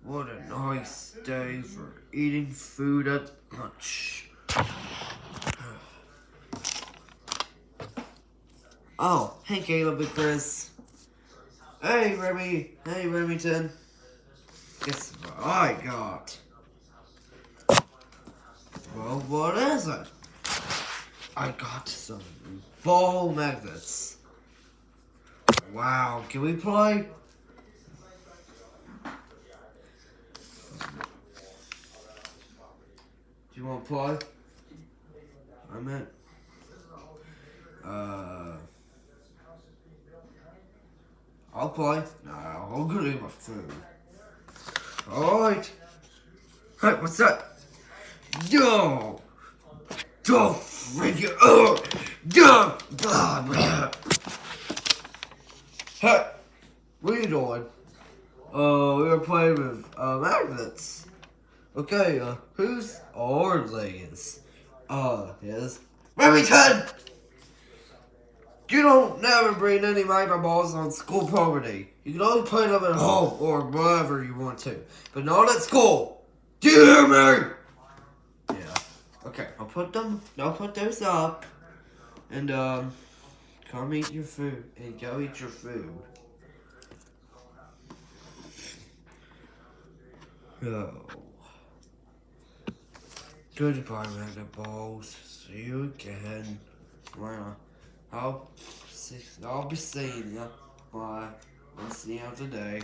What a nice day for eating food at lunch. Oh, hey Caleb and Chris. Hey Remy. Hey Remington. Guess what I got? Well, what is it? I got some ball magnets. Wow, can we play? Do you want to play? I meant, I'll play. Nah, I'm gonna eat my food. Alright. Hey, what's that? Yo! Don't freaking. Hey! What are you doing? We were playing with, magnets. Okay, whose our legs? Is Remington! You don't never bring any magnet balls on school property. You can only play them at home or wherever you want to, but not at school. Do you hear me? Yeah. Okay, I'll put those up, and come eat your food, and go eat your food. Oh. Goodbye, magnet balls. See you again. Well, I'll be seeing you. Bye. We'll see you today.